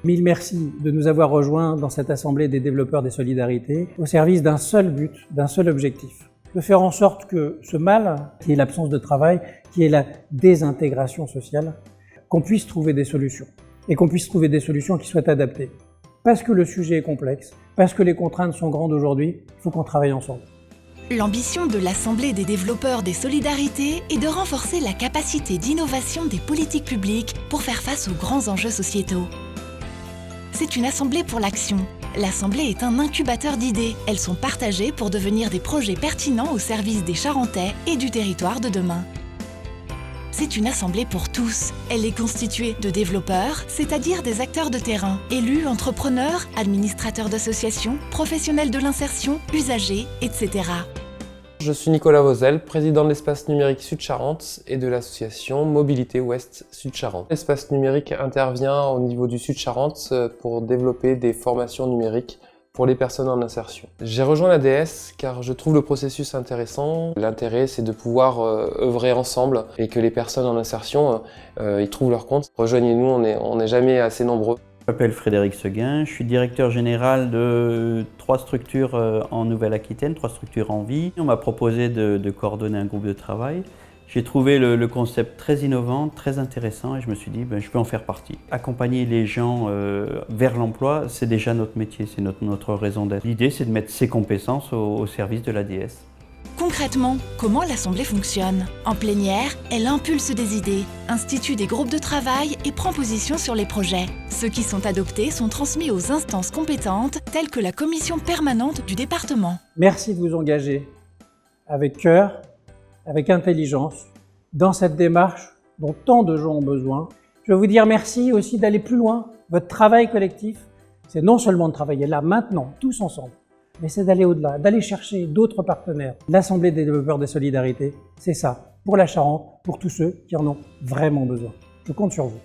Mille merci de nous avoir rejoints dans cette Assemblée des développeurs des solidarités au service d'un seul but, d'un seul objectif. De faire en sorte que ce mal, qui est l'absence de travail, qui est la désintégration sociale, qu'on puisse trouver des solutions. Et qu'on puisse trouver des solutions qui soient adaptées. Parce que le sujet est complexe, parce que les contraintes sont grandes aujourd'hui, il faut qu'on travaille ensemble. L'ambition de l'Assemblée des développeurs des solidarités est de renforcer la capacité d'innovation des politiques publiques pour faire face aux grands enjeux sociétaux. C'est une assemblée pour l'action. L'assemblée est un incubateur d'idées. Elles sont partagées pour devenir des projets pertinents au service des Charentais et du territoire de demain. C'est une assemblée pour tous. Elle est constituée de développeurs, c'est-à-dire des acteurs de terrain, élus, entrepreneurs, administrateurs d'associations, professionnels de l'insertion, usagers, etc. Je suis Nicolas Vauzel, président de l'espace numérique Sud-Charente et de l'association Mobilité Ouest Sud-Charente. L'espace numérique intervient au niveau du Sud-Charente pour développer des formations numériques pour les personnes en insertion. J'ai rejoint l'ADS car je trouve le processus intéressant. L'intérêt, c'est de pouvoir œuvrer ensemble et que les personnes en insertion y trouvent leur compte. Rejoignez-nous, on n'est jamais assez nombreux. Je m'appelle Frédéric Seguin, je suis directeur général de 3 structures en Nouvelle-Aquitaine, 3 structures en vie. On m'a proposé de coordonner un groupe de travail. J'ai trouvé le concept très innovant, très intéressant et je me suis dit je peux en faire partie. Accompagner les gens vers l'emploi, c'est déjà notre métier, c'est notre raison d'être. L'idée, c'est de mettre ces compétences au service de l'ADS. Concrètement, comment l'Assemblée fonctionne? En plénière, elle impulse des idées, institue des groupes de travail et prend position sur les projets. Ceux qui sont adoptés sont transmis aux instances compétentes, telles que la commission permanente du département. Merci de vous engager avec cœur, avec intelligence, dans cette démarche dont tant de gens ont besoin. Je veux vous dire merci aussi d'aller plus loin. Votre travail collectif, c'est non seulement de travailler là, maintenant, tous ensemble, mais c'est d'aller au-delà, d'aller chercher d'autres partenaires. L'Assemblée des développeurs des solidarités, c'est ça, pour la Charente, pour tous ceux qui en ont vraiment besoin. Je compte sur vous.